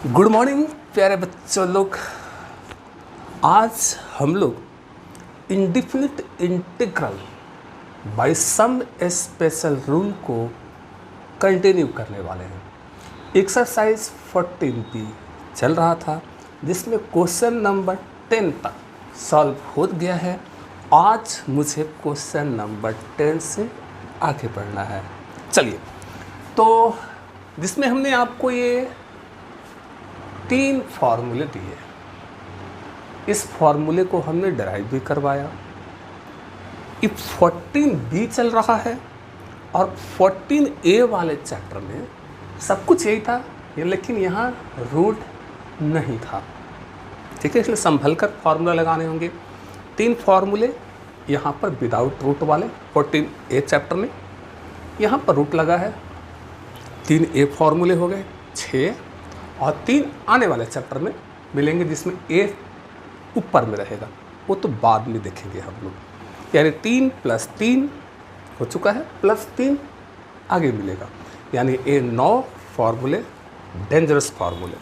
Good morning प्यारे बच्चों लोग। आज हम लोग indefinite integral by some special rule को कंटिन्यू करने वाले हैं। एक्सरसाइज 14B चल रहा था जिसमें क्वेश्चन नंबर 10 तक सॉल्व हो गया है। आज मुझे क्वेश्चन नंबर 10 से आगे बढ़ना है। चलिए, तो जिसमें हमने आपको ये 3 फार्मूले दिए। इस फार्मूले को हमने डिराइव भी करवाया। ये 14B चल रहा है और 14A वाले चैप्टर में सब कुछ यही था, लेकिन यहाँ रूट नहीं था। ठीक है, इसलिए संभल कर फार्मूला लगाने होंगे। 3 फार्मूले यहाँ पर विदाउट रूट वाले 14A चैप्टर में, यहाँ पर रूट लगा है। 3A फार्मूले हो गए 6 और 3 आने वाले चैप्टर में मिलेंगे जिसमें A ऊपर में रहेगा, वो तो बाद में देखेंगे हम लोग। यानी 3 + 3 हो चुका है, +3 आगे मिलेगा। यानी ये 9 फार्मूले डेंजरस फार्मूले।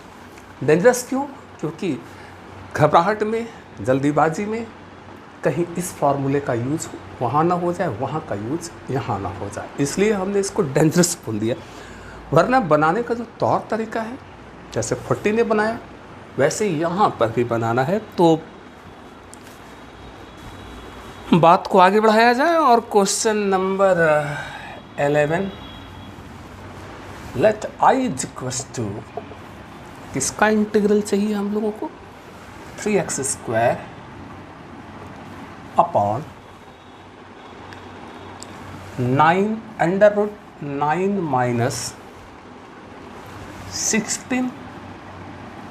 डेंजरस क्यों? क्योंकि घबराहट में, जल्दीबाजी में कहीं इस फार्मूले का यूज वहाँ ना हो जाए, वहाँ का यूज यहाँ ना हो जाए, इसलिए हमने इसको डेंजरस बोल दिया। वरना बनाने का जो तौर तरीका है, जैसे 14 ने बनाया वैसे यहाँ पर भी बनाना है। तो बात को आगे बढ़ाया जाए और क्वेश्चन नंबर 11, लेट i = किसका इंटीग्रल चाहिए हम लोगों को? 3x² upon 9 √9 - 16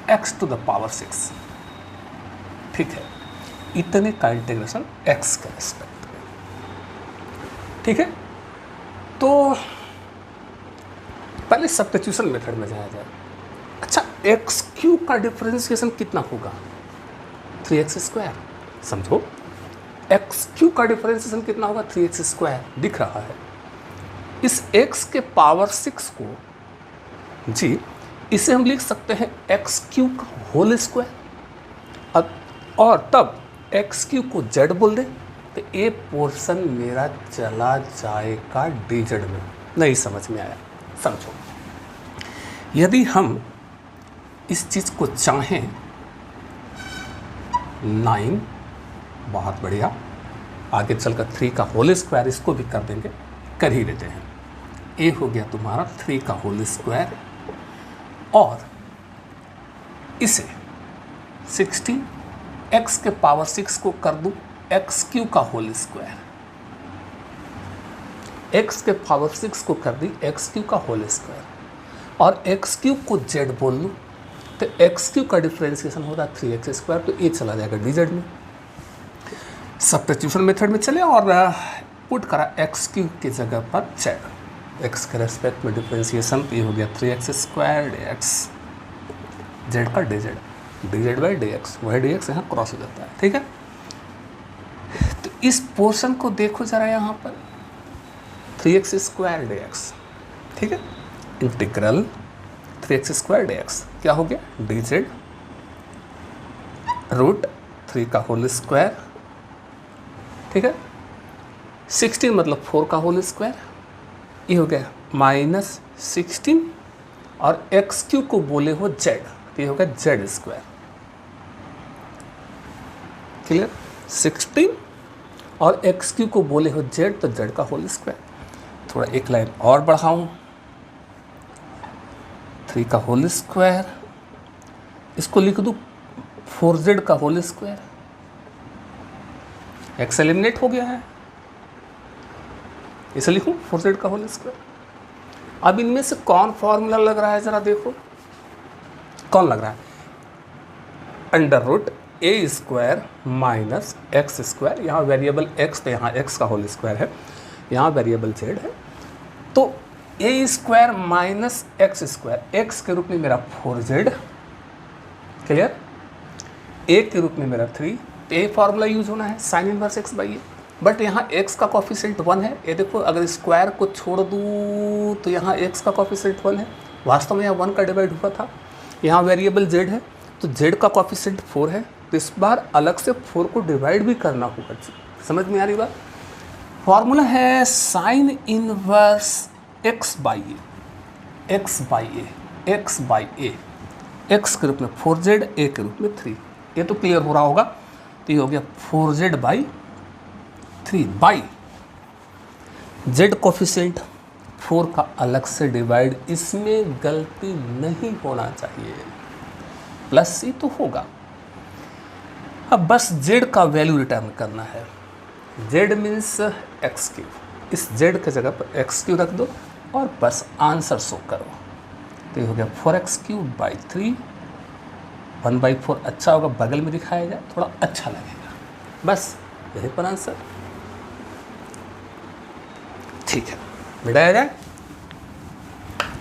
x⁻⁶। ठीक है, इतने का इंटीग्रेशन x के रिस्पेक्ट में। ठीक है, तो पहले सब्स्टिट्यूशन मेथड में जाया जाए। अच्छा, x³ का डिफरेंशिएशन कितना होगा? 3x²। समझो, x³ का डिफरेंशिएशन कितना होगा? 3x² दिख रहा है। इस x के पावर 6 को जी इसे हम लिख सकते हैं x³ का होल स्क्वायर। अब और तब x³ को z बोल दें तो ये पोर्शन मेरा चला जाएगा dz में। नहीं समझ में आया? समझो, यदि हम इस चीज़ को चाहें 9, बहुत बढ़िया, आगे चलकर 3 का होल स्क्वायर इसको भी कर देंगे, कर ही देते हैं। ये हो गया तुम्हारा 3 का होल स्क्वायर और इसे 16 x के पावर 6 को कर दूं x³ का होल स्क्वायर, x के पावर 6 को कर दी x³ का होल स्क्वायर और x³ को z बोल लूँ तो x³ का डिफरेंशिएशन होगा 3x², तो ये चला जाएगा dz में। सब्स्टिट्यूशन मेथड में चले और पुट करा x³ की जगह पर z, x के रेस्पेक्ट में डिफरेंशिएशन, तो ये हो गया 3x² dx, z का dz/dx, वही dx यहाँ क्रॉस हो जाता है। ठीक है, तो इस पोर्शन को देखो जरा यहाँ पर 3x² dx। ठीक है, इंटीग्रल 3x² dx क्या हो गया? dz √3 का होल स्क्वायर। ठीक है, 16 मतलब 4 का होल स्क्वायर, ये हो गया -16 और x³ को बोले हो z, तो ये हो गया z²। क्लियर? 16 और x³ को बोले हो z, तो z का होल स्क्वायर। थोड़ा एक लाइन और बढ़ाऊं, 3 का होल स्क्वायर, इसको लिख दूं 4z का होल स्क्वायर। x एलिमिनेट हो गया है, इसे लिखूं 4z का होल स्क्वायर। अब इनमें से कौन फॉर्मूला लग रहा है जरा देखो, कौन लग रहा है? √a² - x²। यहाँ वेरिएबल x, तो यहाँ x का होल स्क्वायर है, यहाँ वेरिएबल z है, तो a² - x², x के रूप में मेरा 4z, क्लियर, a के रूप में मेरा 3, तो ये फार्मूला यूज होना है sin इनवर्स x/a। बट यहाँ x का कॉफिशिएंट 1 है। ये देखो, अगर स्क्वायर को छोड़ दूँ तो यहाँ x का कॉफिशिएंट 1 है। वास्तव में यहाँ 1 का डिवाइड हुआ था, यहाँ वेरिएबल z है तो z का कोफिशिएंट 4 है, तो इस बार अलग से 4 को डिवाइड भी करना होगा। समझ में आ रही बात? फॉर्मूला है sine inverse x by a, x के रूप में 4z, a के रूप में 3। ये तो क्लियर हो रहा होगा। तो ये हो गया 4z by 3 by z coefficient 4 का अलग से डिवाइड, इसमें गलती नहीं होना चाहिए, प्लस c तो होगा। अब बस z का वैल्यू रिटर्न करना है। z मीन्स एक्स क्यू, इस z के जगह पर एक्स क्यू रख दो और बस आंसर शो करो। तो ये हो गया 4x³ बाई 3, 1/4 अच्छा होगा, बगल में दिखाया जाए थोड़ा अच्छा लगेगा, बस यही पर आंसर। ठीक है, मिटाया जाए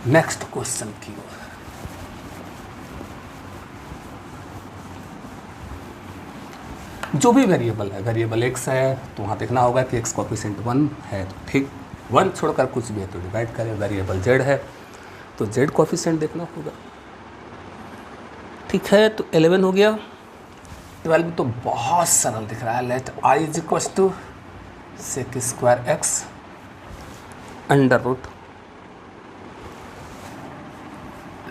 नेक्स्ट क्वेश्चन की ओर। जो भी वेरिएबल है, वेरिएबल x है तो वहाँ देखना होगा कि x कोफिशिएंट 1 है तो ठीक, 1 छोड़कर कुछ भी है तो डिवाइड करें। वेरिएबल z है तो z कोफिशिएंट देखना होगा। ठीक है, तो 11 हो गया। 12 तो बहुत सरल दिख रहा है। Let i is equal to sec square x under root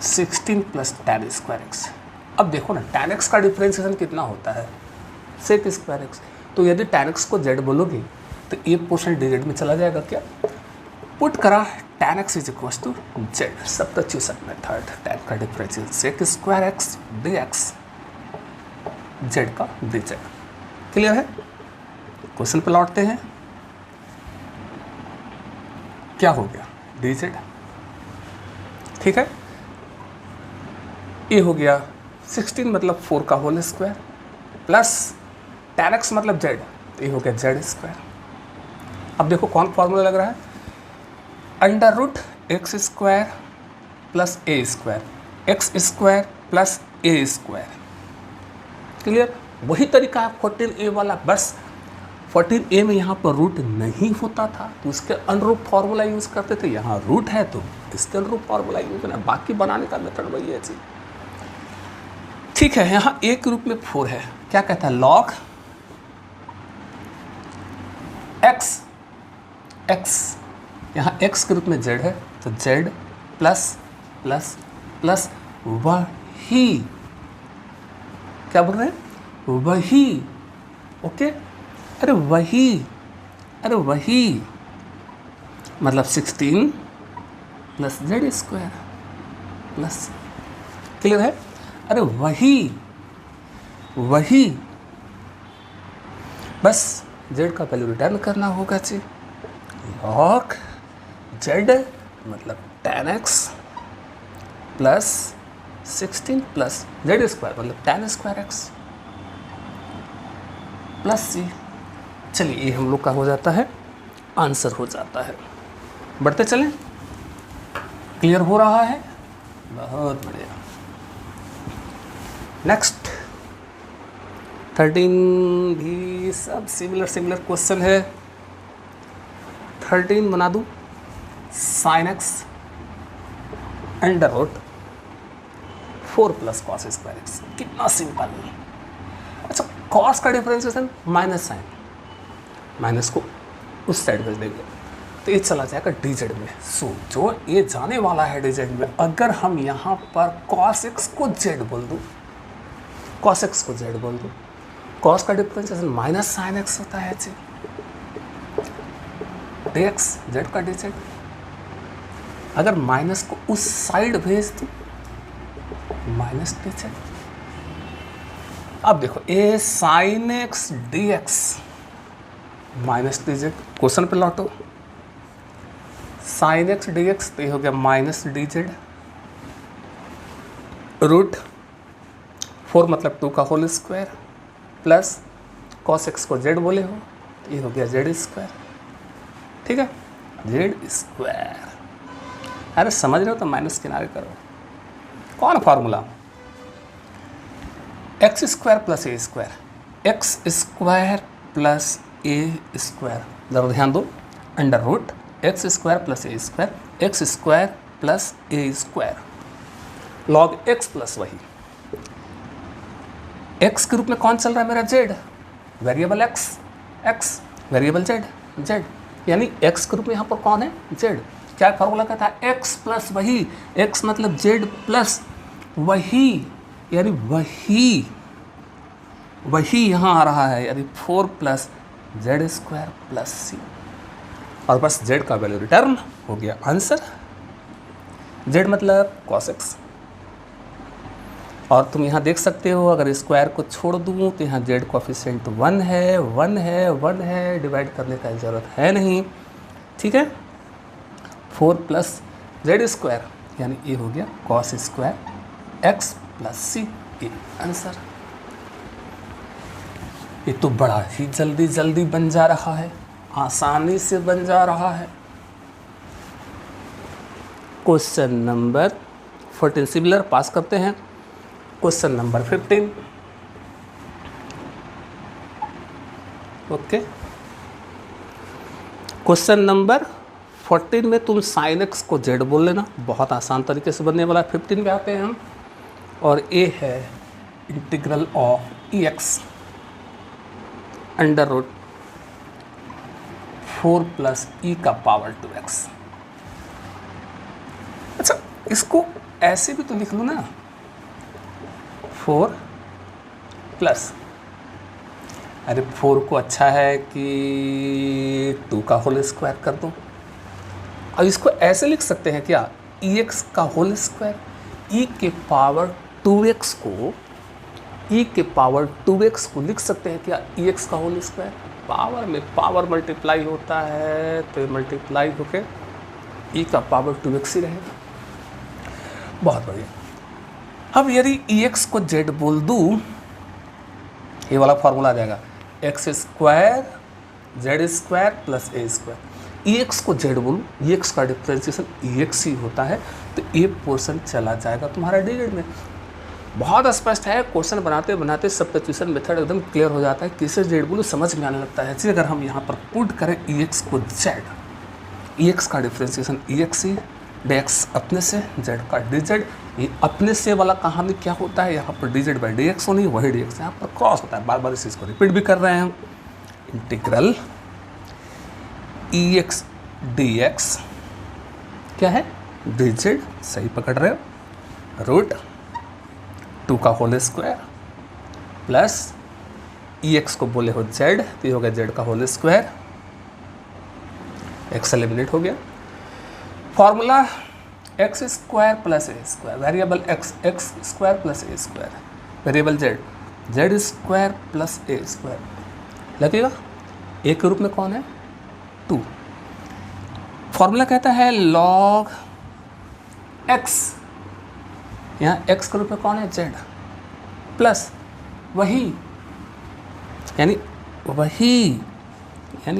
16 plus tan square x. अब देखो ना tan x का डिफ्रेंशिएशन कितना होता है, सेक स्क्वायर एक्स। तो यदि tan x को z बोलोगे तो एक पोर्शन dz में चला जाएगा क्या? पुट करा tan x is equal to z, substitution method, tan का differential sec square x dx, z का dz। क्लियर है? क्वेश्चन पे लौटते हैं। क्या हो गया? dz। ठीक है, ये हो गया 16 मतलब 4 का whole square plus tan x मतलब z, तो ये हो गया z स्क्वायर। अब देखो कौन फॉर्मूला लग रहा है, under root x square plus a square, x square plus a square. Clear? वही तरीका है 14a वाला, बस 14a में यहाँ पर रूट नहीं होता था तो उसके अनुरूप फॉर्मूला यूज़ करते थे। यहाँ रूट है तो इसके अनुरूप फॉर्मूला यूज करना, बाकी बनाने का मेथड वही है जी। ठीक है, यहाँ a के रूप में 4 है, क्या कहता है, लॉग x, यहाँ x के रूप में z है तो z प्लस प्लस प्लस वही, क्या बोल रहे हैं, वही, ओके, अरे वही मतलब 16 plus z square plus, clear है, अरे वही बस z का वैल्यू रिटर्न करना होगा जी। लॉग z मतलब tan x plus 16 plus z square मतलब tan square x plus c। चलिए ये हम लोग का हो जाता है, आंसर हो जाता है। बढ़ते चलें, क्लियर हो रहा है, बहुत बढ़िया। नेक्स्ट 13 भी सब सिमिलर क्वेश्चन है। 13 बना दूँ, sine x under root 4 plus cos square x, कितना सिंपल। अच्छा, कॉस का डिफरेंशिएशन माइनस साइन, माइनस को उस साइड भेज देंगे तो ये चला जाएगा dz में। सो जो ये जाने वाला है dz में, अगर हम यहाँ पर cos x को z बोल दूँ, cos x को z बोल दूँ, cos का डिफरेंशिएशन माइनस साइन x होता है जी, dx z का dz। अगर माइनस को उस साइड भेज दूँ माइनस dz। अब देखो a sine x dx minus dz, question पे लौटो, साइन एक्स डी एक्स तो ये हो गया माइनस डी जेड, रूट 4 मतलब 2 का whole square plus cos x को जेड बोले हो तो ये हो गया जेड स्क्वायर। ठीक है, जेड स्क्वायर, अरे समझ रहे हो तो माइनस किनारे करो। कौन formula, x square plus a square, x square plus a square, ज़रा ध्यान दो, under root x square plus a square, x square plus a square log x plus वही एक्स के रूप में कौन चल रहा है मेरा z, variable x variable z यानी एक्स के रूप में यहाँ पर कौन है जेड। क्या फॉर्मूला कहता है एक्स प्लस वही, एक्स मतलब जेड प्लस वही यानी वही यहाँ आ रहा है यानी 4 प्लस जेड स्क्वायर प्लस सी, और बस जेड का वैल्यू रिटर्न हो गया आंसर। जेड मतलब कॉस एक्स, और तुम यहाँ देख सकते हो अगर स्क्वायर को छोड़ दूँ तो यहाँ जेड कोफिशिएंट 1 है, डिवाइड करने का ज़रूरत है नहीं, ठीक है। 4 प्लस जेड स्क्वायर यानी ये हो गया कॉस स्क्वायर एक्स प्लस सी, ये आंसर। ये तो बड़ा ही जल्दी बन जा रहा है, आसानी से बन जा रहा है। क्वेश्चन नंबर 14 सिमिलर पास करते हैं। Question number 15 okay. Question number 14 में तुम साइन एक्स को जेड बोल लेना, बहुत आसान तरीके से बनने वाला है। 15 पे आते हैं हम, और ए है integral of e x under root 4 plus e का पावर 2x। अच्छा, इसको ऐसे भी तो लिख लो ना, 4 प्लस, अरे 4 को अच्छा है कि 2 का होल स्क्वायर कर दो। अब इसको ऐसे लिख सकते हैं क्या, ई एक्स का होल स्क्वायर, ई के पावर 2x को, ई के पावर 2x को लिख सकते हैं क्या ई एक्स का होल स्क्वायर। पावर में पावर मल्टीप्लाई होता है तो मल्टीप्लाई होकर ई का पावर 2x ही रहेगा। बहुत बढ़िया। अब यदि ई एक्स को जेड बोल दूँ, ये वाला फॉर्मूला आ जाएगा x square z square plus a square. E x को जेड बोलूँ, ई एक्स का डिफ्रेंशिएशन ई एक्स ही होता है, तो ए पोर्शन चला जाएगा तुम्हारा डी जेड में। बहुत स्पष्ट है, क्वेश्चन बनाते बनाते सब्स्टिट्यूशन मेथड एकदम क्लियर हो जाता है, किसे जेड बोलो समझ में आने लगता है। अगर हम यहाँ पर पुट करें ई एक्स को जेड, ई एक्स का डिफ्रेंशिएशन ई एक्स ही, डी एक्स अपने से, जेड का डी जेड। ये अपने से वाला कहानी क्या होता है, यहाँ पर D Z by D x होनी, वही डी एक्स यहाँ पर क्रॉस होता है। बार बार इस चीज़ को रिपीट भी कर रहे हैं हम। इंटीग्रल ई एक्स डी एक्स क्या है, डी जेड, सही पकड़ रहे हो, रूट 2 का होल स्क्वायर प्लस ई एक्स को बोले हो जेड, तो ये हो गया जेड का होल स्क्वायर, एक्स एलिमिनेट हो गया। Formula x square plus a square, variable x square plus a square, variable z square plus a square लगेगा। ए के रूप में कौन है 2। फॉर्मूला कहता है लॉग एक्स, यहाँ एक्स के रूप में कौन है जेड, प्लस वही यानी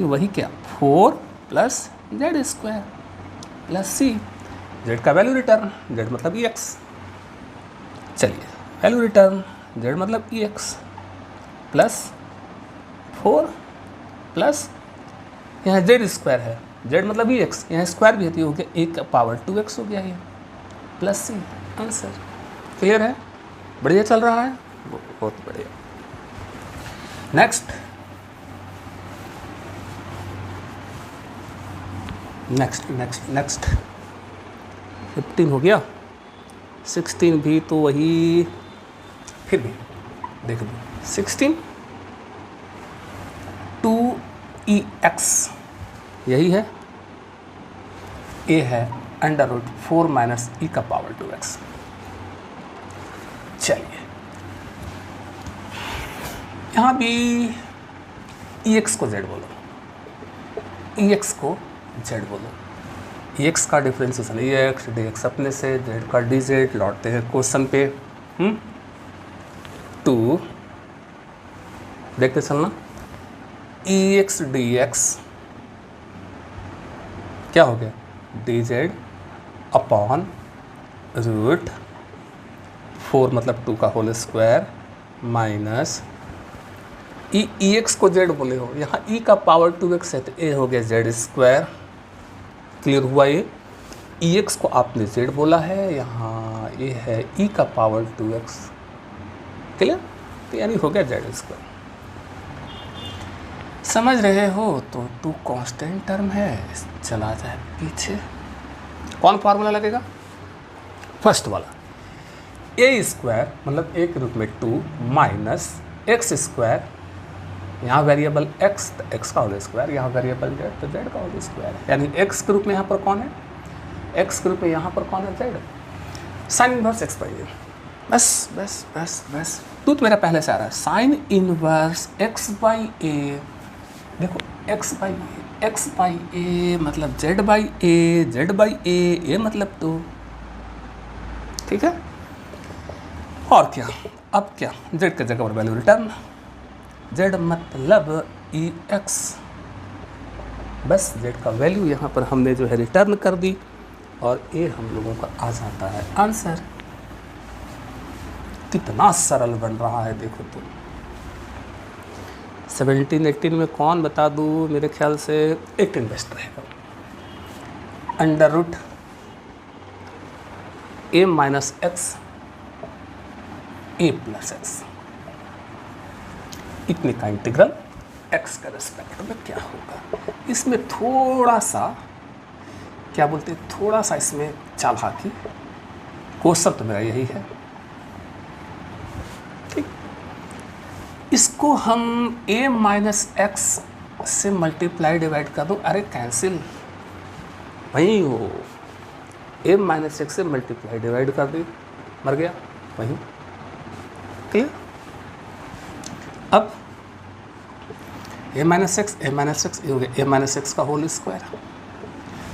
वही क्या 4 प्लस जेड स्क्वायर प्लस सी, जेड का वैल्यू रिटर्न, जेड मतलब ई एक्स। चलिए वैल्यू रिटर्न जेड मतलब ई एक्स प्लस 4 प्लस यहाँ जेड स्क्वायर है, जेड मतलब ई एक्स, यहाँ स्क्वायर भी हो गया, एक का पावर 2x हो गया ये, प्लस सी, आंसर। क्लियर है, बढ़िया चल रहा है, बहुत बढ़िया। नेक्स्ट 15 हो गया, 16 भी तो वही, फिर भी देख लो 16 2ex यही है, ए है अंडर रूट 4 माइनस ई का पावर 2x। चलिए यहाँ भी ई एक्स को जेड बोलो, ई एक्स को जेड बोलो, ई एक्स का differentiation e x, d x अपने से, जेड का डी जेड। लौटते हैं क्वेश्चन पे, 2 देखते चलना, ई एक्स डी एक्स क्या हो गया, डी जेड अपॉन रूट 4 मतलब 2 का होल स्क्वायर माइनस ई एक्स को जेड बोले हो, यहाँ ई का पावर 2x है तो ए हो गया जेड स्क्वायर। क्लियर हुआ ये, ई एक्स को आपने जेड बोला है, यहाँ ये है e का पावर 2x। क्लियर? तो यानी हो गया जेड स्क्वायर। समझ रहे हो? तो 2 कांस्टेंट टर्म है, चला जाए पीछे। कौन फार्मूला लगेगा? फर्स्ट वाला, ए स्क्वायर मतलब ए के रूप में 2 माइनस एक्स स्क्वायर, यहाँ वेरिएबल x तो x का होल स्क्वायर, यहाँ वेरिएबल z तो z का होल स्क्वायर, यानी x के रूप में यहाँ पर कौन है? x के रूप में यहाँ पर कौन है? z। Sine inverse x by a. बस बस बस बस, टूथ मेरा पहले से आ रहा है। Sine inverse x by a, देखो x बाई ए मतलब z by a, z by a मतलब 2। ठीक है, और क्या? अब क्या? z के जगह पर वैल्यू रिटर्न, z मतलब ई एक्स। बस z का वैल्यू यहाँ पर हमने जो है रिटर्न कर दी और a हम लोगों का आ जाता है आंसर। कितना सरल बन रहा है देखो तो। 17-18 में कौन बता दूँ? मेरे ख्याल से 18 बेस्ट रहेगा। Under root a minus x a plus x, इतने का इंटीग्रल x का रेस्पेक्ट में क्या होगा? इसमें थोड़ा सा क्या बोलते हैं, थोड़ा सा इसमें चालाकी, क्वेश्चन तो मेरा यही है। ठीक, इसको हम a माइनस एक्स से मल्टीप्लाई डिवाइड कर दो। अरे कैंसिल, वहीं हो, a माइनस एक्स से मल्टीप्लाई डिवाइड कर दे, मर गया वहीं। क्लियर? अब a माइनस एक्स ये हो गया a माइनस एक्स का whole square,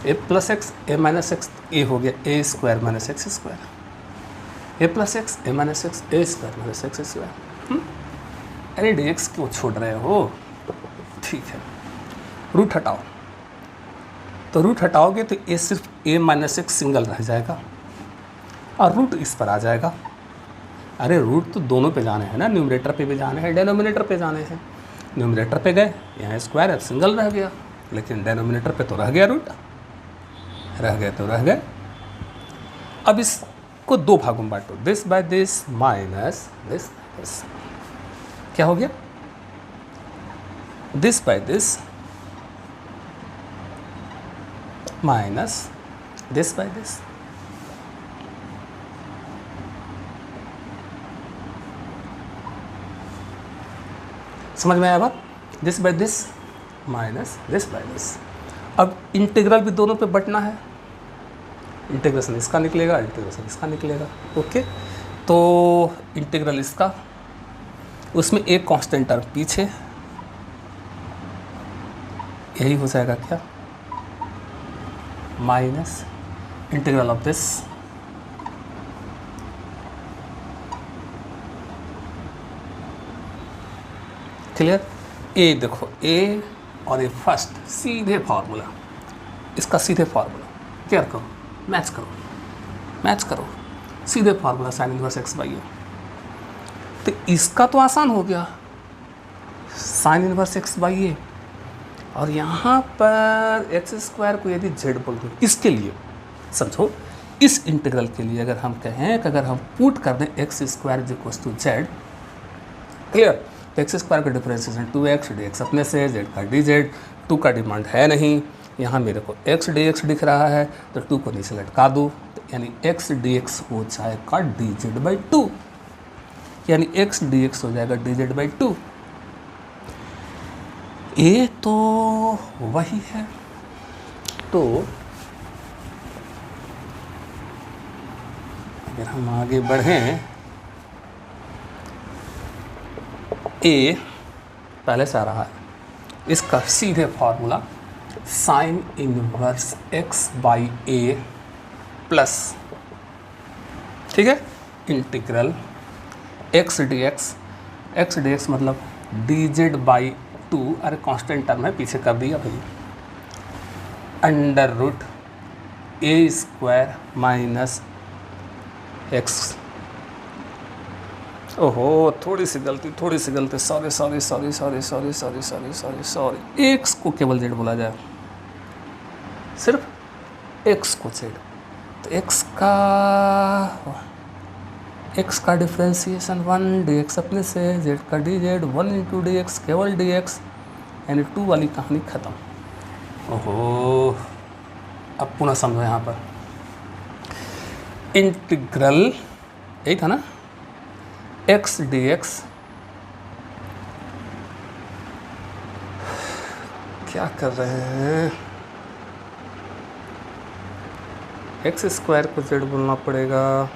a plus x a minus x a हो गया a square minus x square, a plus x a minus x a square minus x square. अरे dx क्यों छोड़ रहे हो? ठीक है, रूट हटाओ, तो रूट हटाओगे तो a सिर्फ a माइनस एक्स सिंगल रह जाएगा और रूट इस पर आ जाएगा। अरे रूट तो दोनों पे जाने हैं ना, न्यूमरेटर पे भी जाने हैं, डेनोमिनेटर पे जाने हैं। न्यूमरेटर पे गए, यहाँ स्क्वायर है सिंगल रह गया, लेकिन डेनोमिनेटर पे तो रह गया रूट, रह गए तो रह गए। अब इसको 2 भागों में बांटो, this by this minus this, क्या हो गया? This by this minus this by this. समझ में आया बात? This by this minus this by this. अब इंटीग्रल भी दोनों पे बटना है, इंटीग्रेशन इसका निकलेगा, इंटीग्रेशन इसका निकलेगा। ओके, तो इंटीग्रल इसका, उसमें एक कांस्टेंट टर्म पीछे, यही हो जाएगा क्या? Minus integral of this clear? A देखो, ए और ए फर्स्ट सीधे फार्मूला, इसका सीधे फार्मूला क्लियर करो, मैच करो सीधे formula sine inverse x by a. तो इसका तो आसान हो गया, sine inverse x by a, और यहाँ पर एक्स स्क्वायर को यदि जेड बोल दो, इसके लिए समझो, इस इंटीग्रल के लिए अगर हम कहें कि अगर हम पुट कर दें x square is equal to z, clear? तो एक्स स्क्वायर का डिफरेंशिएशन 2x dx अपने से, z का dz, 2 का डिमांड है नहीं, यहाँ मेरे को x dx दिख रहा है, तो 2 को नीचे लटका दो, तो यानी x dx हो जाएगा dz बाई 2, यानी x dx हो जाएगा dz बाई 2। ये तो वही है, तो अगर हम आगे बढ़ें, ए पहले से आ रहा है, इसका सीधे formula sine inverse x by A plus, ठीक है, इंटीग्रल एक्स डी एक्स मतलब डी जेड बाई 2, अरे कांस्टेंट टर्म है पीछे कर दिया भाई, अंडर रूट ए स्क्वायर माइनस एक्स। ओहो, थोड़ी सी गलती, सॉरी, एक्स को केवल जेड बोला जाए, सिर्फ एक्स को जेड, तो एक्स का x का डिफ्रेंसिएशन 1 dx अपने से, z का dz 1 इंटू डी एक्स, केवल dx, यानी 2 वाली कहानी ख़त्म। ओहो, अब पुनः समझो यहाँ पर इंटीग्रल यही था ना, x dx, क्या कर रहे हैं, एक्स स्क्वायर को z बोलना पड़ेगा,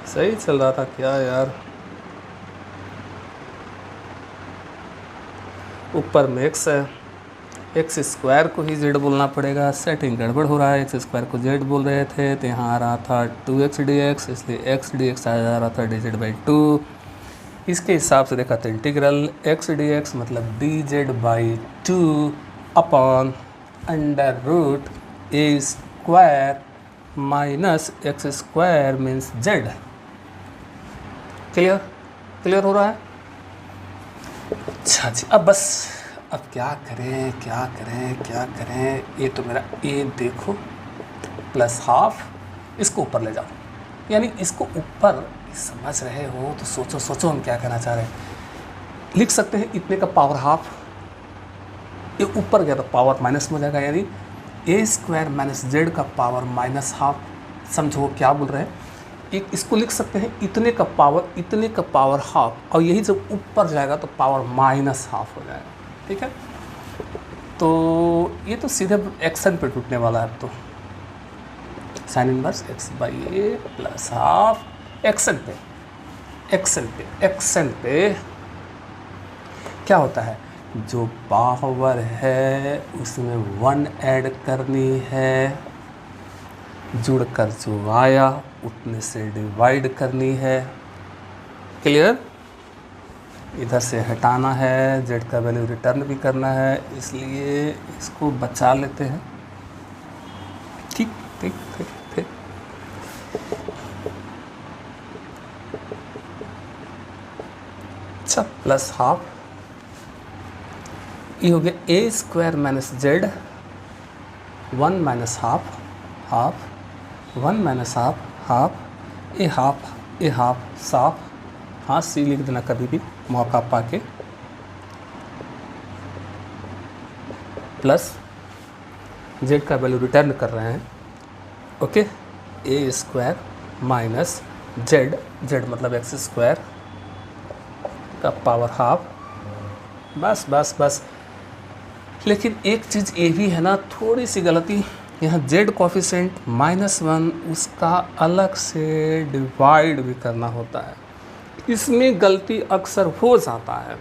सही चल रहा था क्या यार, ऊपर में x है, एक्स स्क्वायर को ही z बोलना पड़ेगा, सेटिंग गड़बड़ हो रहा है, एक्स स्क्वायर को z बोल रहे थे तो यहाँ आ रहा था 2x dx, इसलिए x dx आ जा रहा था dz/2। इसके हिसाब से देखा तो इंटीग्रल x dx मतलब dz/2 upon under root a square minus x square means z। Clear हो रहा है? अच्छा जी, अब बस अब क्या करें, ये तो मेरा a देखो प्लस हाफ, इसको ऊपर ले जाओ, यानी इसको ऊपर, समझ रहे हो तो सोचो हम क्या कहना चाह रहे हैं। लिख सकते हैं इतने का पावर हाफ, ये ऊपर गया तो पावर माइनस में हो जाएगा, यानी a स्क्वायर माइनस z का पावर माइनस हाफ। समझो क्या बोल रहे हैं, एक इसको लिख सकते हैं इतने का पावर हाफ, और यही जब ऊपर जाएगा तो पावर माइनस हाफ हो जाएगा। ठीक है, तो ये तो सीधे एक्शन पे टूटने वाला है। अब तो sine inverse x/a plus half action पे क्या होता है, जो पावर है उसमें 1 ऐड करनी है, जुड़कर जो आया उतने से डिवाइड करनी है। क्लियर? इधर से हटाना है, z का वैल्यू रिटर्न भी करना है, इसलिए इसको बचा लेते हैं। ठीक। अच्छा, प्लस हाफ, ये हो गया a square minus z, 1 minus half, 1 minus half, A half साफ, हाँ सी लिख देना कभी भी मौका पाके, प्लस z का वैल्यू रिटर्न कर रहे हैं। ओके, ए स्क्वायर माइनस z मतलब एक्स स्क्वायर का पावर हाफ। बस लेकिन एक चीज़ ये भी है ना, थोड़ी सी गलती, यहाँ z कोफिशिएंट -1 उसका अलग से डिवाइड भी करना होता है, इसमें गलती अक्सर हो जाता है।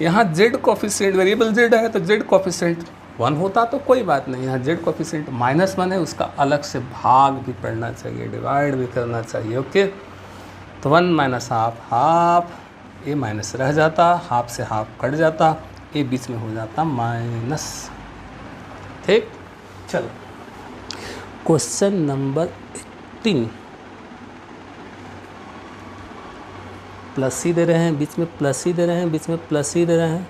यहाँ z कोफिशिएंट वेरिएबल z है तो z कोफिशिएंट 1 होता तो कोई बात नहीं, यहाँ z कोफिशिएंट -1 है, उसका अलग से भाग भी पढ़ना चाहिए, डिवाइड भी करना चाहिए। ओके, तो 1 माइनस हाफ, ए माइनस रह जाता, हाफ से हाफ कट जाता, ए बीच में हो जाता माइनस। ठीक, चलो क्वेश्चन नंबर 18, प्लस ही दे रहे हैं, बीच में प्लस ही दे रहे हैं, बीच में प्लस ही दे रहे हैं।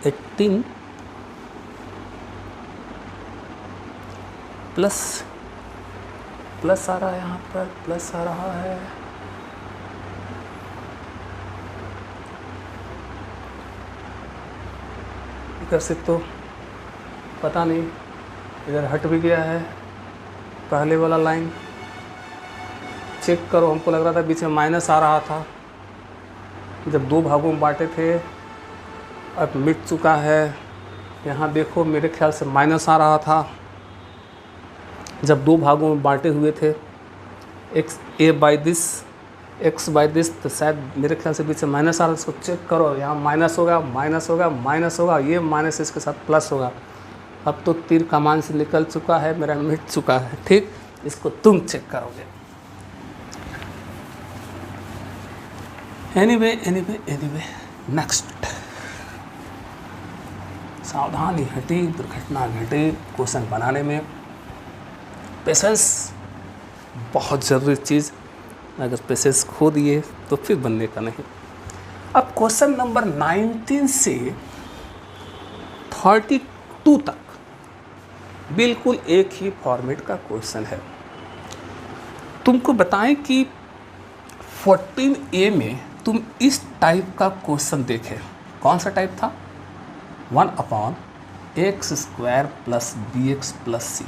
18 प्लस आ रहा है, यहाँ पर प्लस आ रहा है। इधर से तो पता नहीं, इधर हट भी गया है पहले वाला लाइन, चेक करो। हमको लग रहा था बीच में माइनस आ रहा था, जब 2 भागों में बांटे थे, अब मिट चुका है। यहाँ देखो मेरे ख्याल से माइनस आ रहा था जब 2 भागों में बांटे हुए थे, x बाई दिस, तो शायद मेरे ख्याल से बीच में माइनस आ रहा है। इसको चेक करो, यहाँ माइनस होगा, ये माइनस इसके साथ प्लस होगा। अब तो तीर कमान से निकल चुका है, मेरा मिट चुका है। ठीक, इसको तुम चेक करोगे। Anyway next. सावधानी हटी, दुर्घटना घटी क्वेश्चन बनाने में। पेशेंस बहुत ज़रूरी चीज़, अगर पेशेंस खो दिए तो फिर बनने का नहीं। अब क्वेश्चन नंबर 19 से 32 तक बिल्कुल एक ही फॉर्मेट का क्वेश्चन है। तुमको बताएं कि 14A में तुम इस टाइप का क्वेश्चन देखे, कौन सा टाइप था? 1/x² + bx + c।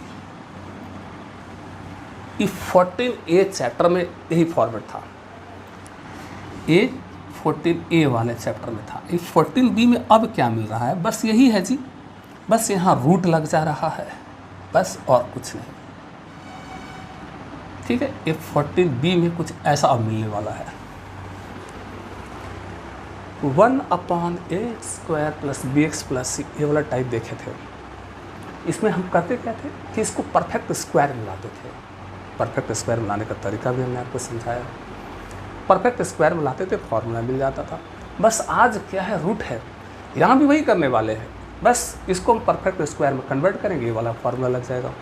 ये 14A चैप्टर में यही फॉर्मेट था, ये 14A वाले चैप्टर में था। ये 14B में अब क्या मिल रहा है? बस यही है जी, बस यहाँ रूट लग जा रहा है, बस और कुछ नहीं। ठीक है, ये 14B में कुछ ऐसा अब मिलने वाला है। 1/x² + bx + c ये वाला टाइप देखे थे। इसमें हम करते क्या थे कि इसको परफेक्ट स्क्वायर मिलाते थे। परफेक्ट स्क्वायर मिलाने का तरीका भी हमने आपको समझाया। परफेक्ट स्क्वायर मिलाते थे, फॉर्मूला मिल जाता था। बस आज क्या है, रूट है, यहाँ भी वही करने वाले हैं। बस इसको हम परफेक्ट स्क्वायर में कन्वर्ट करेंगे, ये वाला फार्मूला लग जाएगा।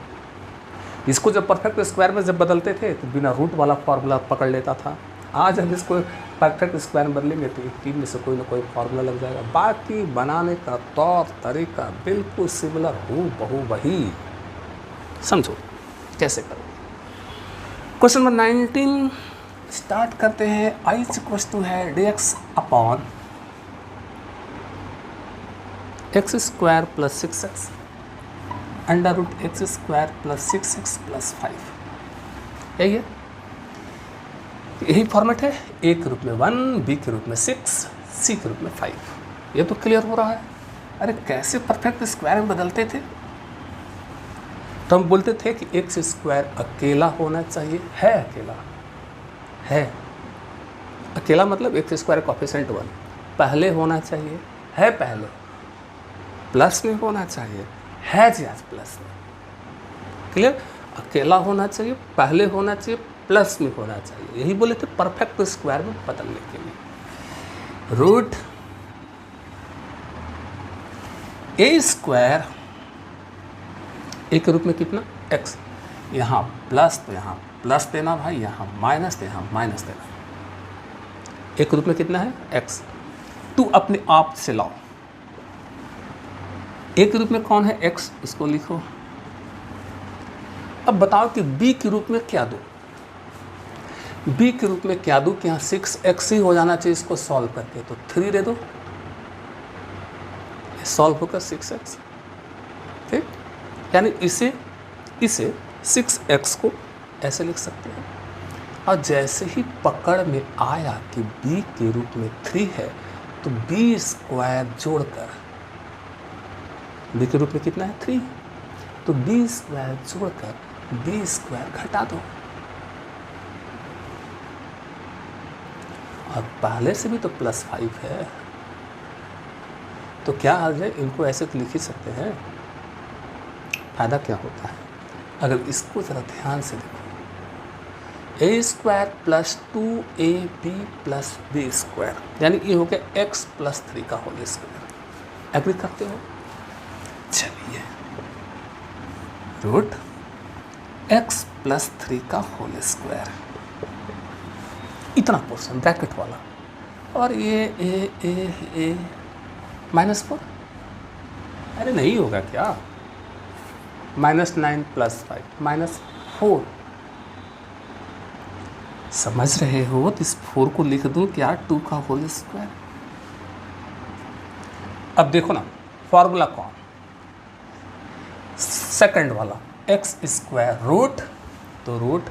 इसको जब परफेक्ट स्क्वायर में जब बदलते थे तो बिना रूट वाला फार्मूला पकड़ लेता था। आज हम इसको परफेक्ट स्क्वायर में बदलेंगे तो 3 में से कोई ना कोई फार्मूला लग जाएगा। बाकी बनाने का तौर तरीका बिल्कुल सिमिलर, हूबहू वही। समझो कैसे करो। क्वेश्चन नंबर 19 स्टार्ट करते हैं। I = है dx upon x² + 6x √x² + 6x + 5। यही है, यही फॉर्मेट है। ए के रूप में 1, बी के रूप में 6, सी के रूप में 5। ये तो क्लियर हो रहा है। अरे कैसे परफेक्ट स्क्वायर में बदलते थे? तो हम बोलते थे कि x² अकेला होना चाहिए, है अकेला, है अकेला, मतलब x² कोएफिशिएंट 1 पहले होना चाहिए, है पहले, प्लस में होना चाहिए, है जी आज प्लस में। क्लियर, अकेला होना चाहिए, पहले होना चाहिए, प्लस में होना चाहिए। यही बोले थे परफेक्ट स्क्वायर में बदलने के लिए। रूट a² ए के रूप में कितना? x, यहाँ प्लस तो यहाँ प्लस देना भाई, यहाँ माइनस तो यहाँ माइनस देना। ए के रूप में कितना है? x। तू अपने आप से लाओ, ए के रूप में कौन है? x, इसको लिखो। अब बताओ कि b के रूप में क्या दो? b के रूप में क्या दो कि यहाँ 6x ही हो जाना चाहिए इसको सॉल्व करके, तो 3 दे दो, सॉल्व होकर 6x। ठीक, यानी इसे 6x को ऐसे लिख सकते हैं। और जैसे ही पकड़ में आया कि b के रूप में 3 है तो b² जोड़कर, b के रूप में कितना है? 3, तो b² जोड़कर b² घटा दो। और पहले से भी तो +5 है, तो क्या आ जाए, इनको ऐसे तो लिख ही सकते हैं। फायदा क्या होता है अगर इसको ज़रा ध्यान से देखो, a² + 2ab + b², यानी ये हो गया x + 3 का होल स्क्वायर। एग्री करते हो? चलिए, रूट x + 3 का होल स्क्वायर, इतना पोर्शन ब्रैकेट वाला, और ये a -4। अरे नहीं होगा क्या? -9 + 5 -4। समझ रहे हो? तो इस 4 को लिख दूं क्या? 2 का होल स्क्वायर। अब देखो ना, फॉर्मूला कौन? सेकंड वाला, x² रूट, तो रूट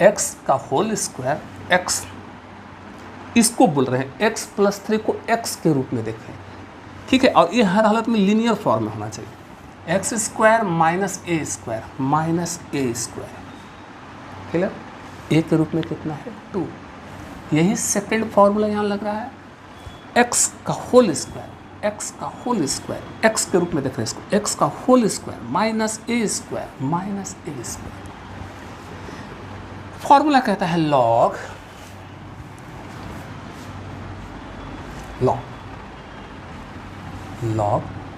x का होल स्क्वायर x, इसको बोल रहे हैं x + 3 को x के रूप में देखें। ठीक है, और ये हर हालत में लीनियर फॉर्म में होना चाहिए। x² - a²। क्लियर, a के रूप में कितना है? 2। यही सेकंड फॉर्मूला यहाँ लग रहा है। x का होल स्क्वायर, x का होल स्क्वायर, x के रूप में देख रहे हैं इसको, x का होल स्क्वायर -a²। फॉर्मूला कहता है log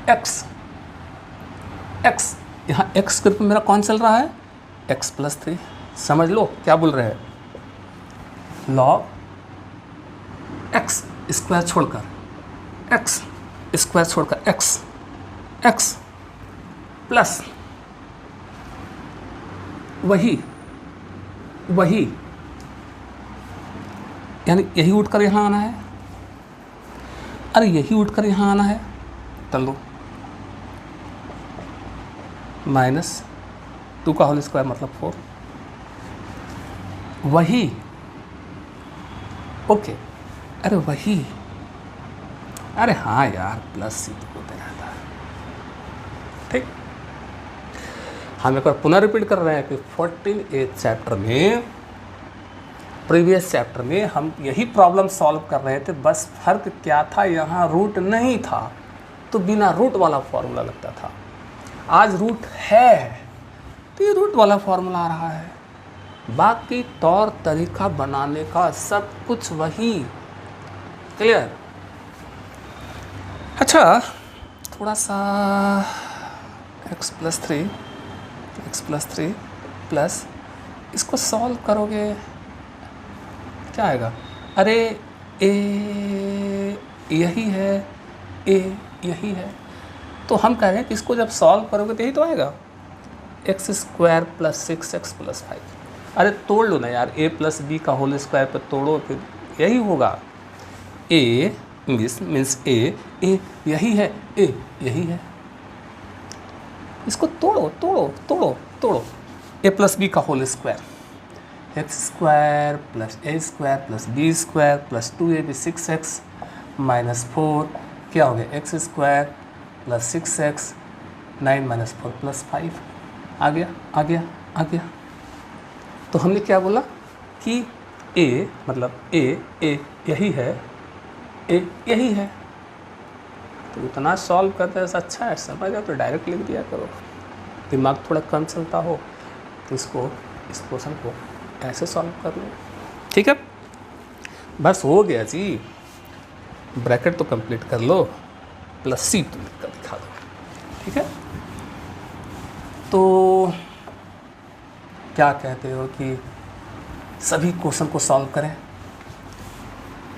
x। यहाँ x के रूप में मेरा कौन चल रहा है? x + 3। समझ लो क्या बोल रहे हैं, log x² छोड़कर x² छोड़कर x प्लस वही वही यानी यही उठकर यहाँ आना है, अरे यही उठकर यहाँ आना है, चलो -2 का होल स्क्वायर मतलब 4, वही ओके, अरे वही, अरे हाँ यार प्लस सी तो होते रहता है, ठीक। हम एक बार पुनः रिपीट कर रहे हैं कि 14th चैप्टर में, प्रीवियस चैप्टर में हम यही प्रॉब्लम सॉल्व कर रहे थे, बस फर्क क्या था, यहाँ रूट नहीं था तो बिना रूट वाला फॉर्मूला लगता था, आज रूट है तो ये रूट वाला फॉर्मूला आ रहा है, बाकी तौर तरीका बनाने का सब कुछ वही। क्लियर? अच्छा, थोड़ा सा x + 3 प्लस इसको सॉल्व करोगे क्या आएगा, अरे a यही है, a यही है, तो हम कह रहे हैं कि इसको जब सॉल्व करोगे तो यही तो आएगा, x² + 6x + 5। अरे तोड़ लो ना यार, a + b का होल स्क्वायर पे तोड़ो, फिर यही होगा, a मीन्स a यही है, a यही है, इसको तोड़ो तोड़ो तोड़ो तोड़ो, a + b का whole square, x² + a² + b² + 2ab 6x - 4 क्या हो गया, x² + 6x 9 - 4 + 5 आ गया आ गया आ गया। तो हमने क्या बोला कि a मतलब a यही है, a यही है, तो इतना सॉल्व करते हैं अच्छा है, समझ जाओ तो डायरेक्ट लिख दिया करो, दिमाग थोड़ा कम चलता हो तो इस क्वेश्चन को ऐसे सॉल्व कर लो, ठीक है। बस हो गया जी, ब्रैकेट तो कंप्लीट कर लो, +c तो लिख कर दिखा दो, ठीक है। तो क्या कहते हो कि सभी क्वेश्चन को सॉल्व करें,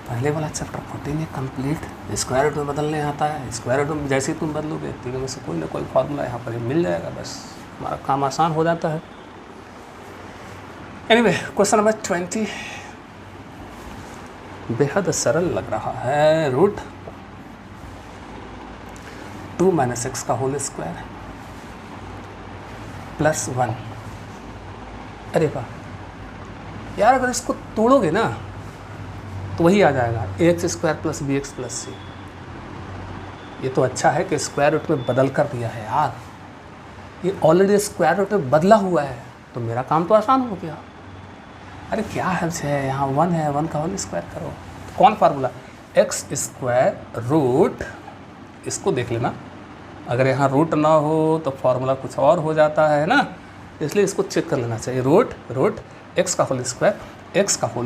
पहले वाला चैप्टर 14 कंप्लीट, स्क्वायर रूट में बदलने आता है, स्क्वायर रूट में जैसे तुम बदलोगे तीनों में से कोई ना कोई फार्मूला यहाँ पर मिल जाएगा, बस हमारा काम आसान हो जाता है। एनीवे, क्वेश्चन नंबर 20 बेहद सरल लग रहा है, √2 - x का होल स्क्वायर +1। अरे वाह यार, अगर इसको तोड़ोगे ना तो वही आ जाएगा, ax² + bx + c। ये तो अच्छा है कि स्क्वायर रूट में बदल कर दिया है यार, ये ऑलरेडी स्क्वायर रूट में बदला हुआ है, तो मेरा काम तो आसान हो गया। अरे क्या हर्ज है, यहाँ 1 है, 1 का होल स्क्वायर करो, तो कौन फार्मूला, x², इसको देख लेना, अगर यहाँ रूट ना हो तो फार्मूला कुछ और हो जाता है ना, इसलिए इसको चेक कर लेना चाहिए, रूट x का होल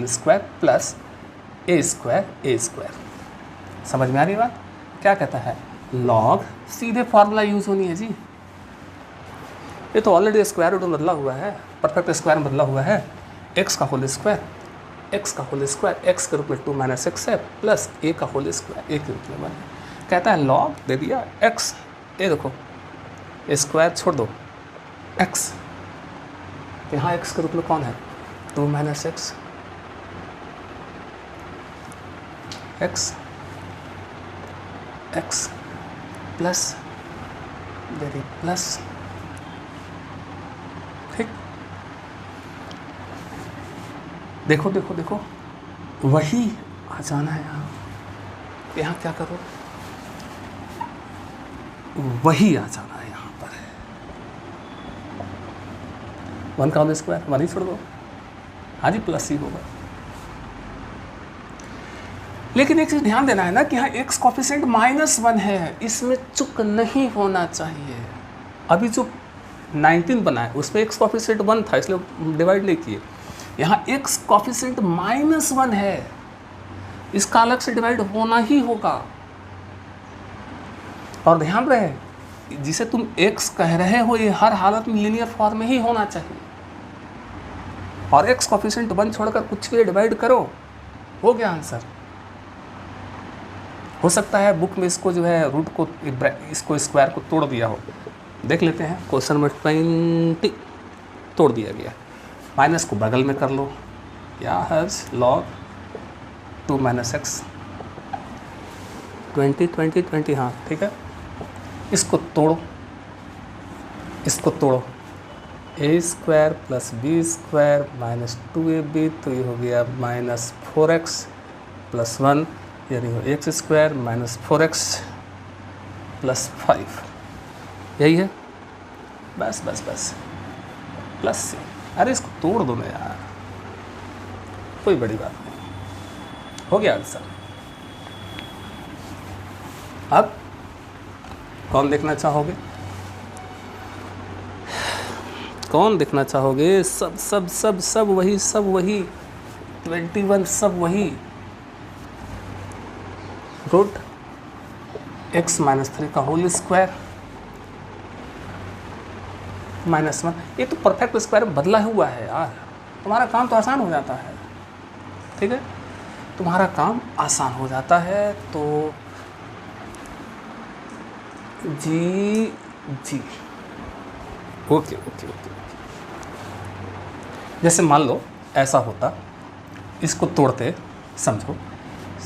स्क्वायर प्लस a²। समझ में आ रही बात? क्या कहता है, लॉग, सीधे फार्मूला यूज़ होनी है जी, ये तो ऑलरेडी स्क्वायर रूट में बदला हुआ है, परफेक्ट स्क्वायर में बदला हुआ है, x का होल स्क्वायर x के रूप में 2 - x है, प्लस a का होल स्क्वायर a के रूप में 1 है। कहता है लॉग दे दिया x, ये देखो स्क्वायर छोड़ दो x, यहाँ x के रूप में कौन है, 2 - x प्लस प्लस, ठीक। देखो देखो देखो, वही आ जाना है यहाँ, यहाँ क्या करो, वही आ जाना है यहाँ पर, 1 का होल स्क्वायर 1 ही छोड़ दो, हाँ जी प्लस ही होगा। लेकिन एक चीज़ ध्यान देना है ना कि यहाँ x कोफिशिएंट -1 है, इसमें चुक नहीं होना चाहिए। अभी जो 19 बना है उसमें x कोफिशिएंट 1 था, इसलिए डिवाइड नहीं किए, यहाँ x कोफिशिएंट -1 है, इसका अलग से डिवाइड होना ही होगा। और ध्यान रहे, जिसे तुम x कह रहे हो ये हर हालत में लीनियर फॉर्म में ही होना चाहिए, और x कोफिशिएंट 1 छोड़कर कुछ भी डिवाइड करो, हो गया आंसर। हो सकता है बुक में इसको जो है रूट को, इसको स्क्वायर को तोड़ दिया हो, देख लेते हैं क्वेश्चन नंबर 20। तोड़ दिया गया। माइनस को बगल में कर लो, क्या है log 2 - x 20 20 20, हाँ ठीक है। इसको तोड़ो, इसको तोड़ो, a² + b² - 2ab, तो ये हो गया -4x + 1, यानी x² - 4x + 5, यही है। बस बस बस प्लस से, अरे इसको तोड़ दो ना यार, कोई बड़ी बात नहीं, हो गया आंसर। अब कौन देखना चाहोगे, कौन देखना चाहोगे? सब सब सब सब वही, सब वही 21, सब वही। रूट x - 3 का होल स्क्वायर -1, ये तो परफेक्ट स्क्वायर बदला हुआ है यार, तुम्हारा काम तो आसान हो जाता है, ठीक है, तुम्हारा काम आसान हो जाता है। तो जी जी ओके ओके ओके। जैसे मान लो ऐसा होता, इसको तोड़ते, समझो,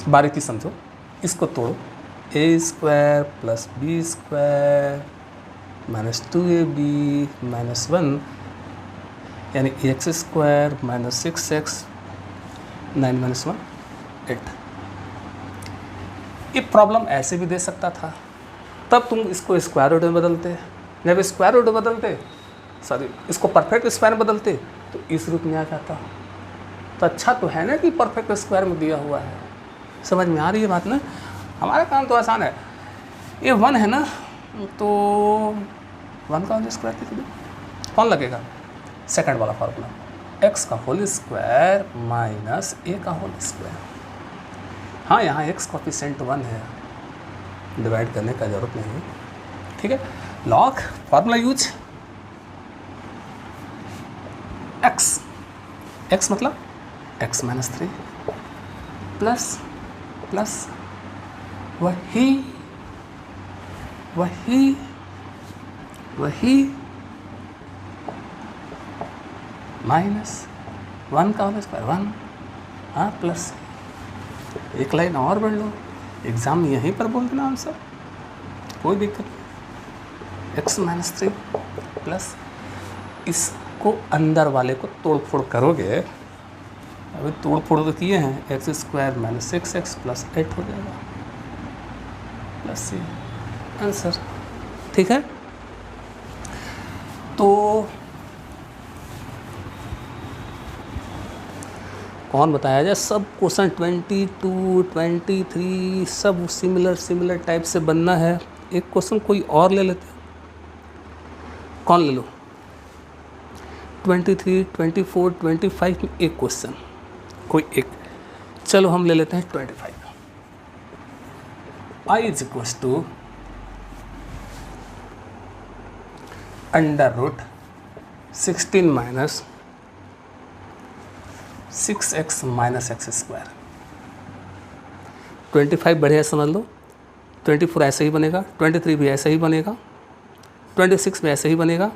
बारीकी समझो, इसको तोड़ो, a² + b² - 2ab - 1, यानी x² - 6x 9 - 1 8। ये प्रॉब्लम ऐसे भी दे सकता था, तब तुम इसको स्क्वायर रूट में बदलते, जब स्क्वायर रूट में बदलते, सॉरी इसको परफेक्ट स्क्वायर में बदलते, तो इस रूप में आ जाता। तो अच्छा तो है ना कि परफेक्ट स्क्वायर में दिया हुआ है, समझ में आ रही है बात ना? हमारा काम तो आसान है। ये 1 है ना, तो 1 का होल स्क्वायर कितना कौन लगेगा? सेकंड वाला फार्मूला, x का होल स्क्वायर माइनस a का होल स्क्वायर। हाँ, यहाँ x कोफिशिएंट 1 है, डिवाइड करने का जरूरत नहीं, ठीक है। लॉग फार्मूला यूज, x मतलब x - 3 प्लस प्लस वही वही वही -1 का होल स्क्वायर 1, हाँ प्लस एक लाइन और बढ़ लो, एग्ज़ाम में यहीं पर बोल देना आंसर, कोई दिक्कत नहीं। x - 3 प्लस इसको अंदर वाले को तोड़ फोड़ करोगे, अभी तोड़ फोड़ तो किए हैं, x² - 6x + 8 हो जाएगा, प्लस सी आंसर, ठीक है। तो कौन बताया जाए, सब क्वेश्चन 22 23 सब सिमिलर टाइप से बनना है। एक क्वेश्चन कोई और ले लेते, कौन ले लो? 23 24 25 में एक क्वेश्चन, कोई एक, चलो हम ले लेते हैं 25। I = √16 - 6x - x²। 25 बढ़िया समझ लो, 24 ऐसे ही बनेगा, 23 भी ऐसे ही बनेगा, 26 भी ऐसे ही बनेगा,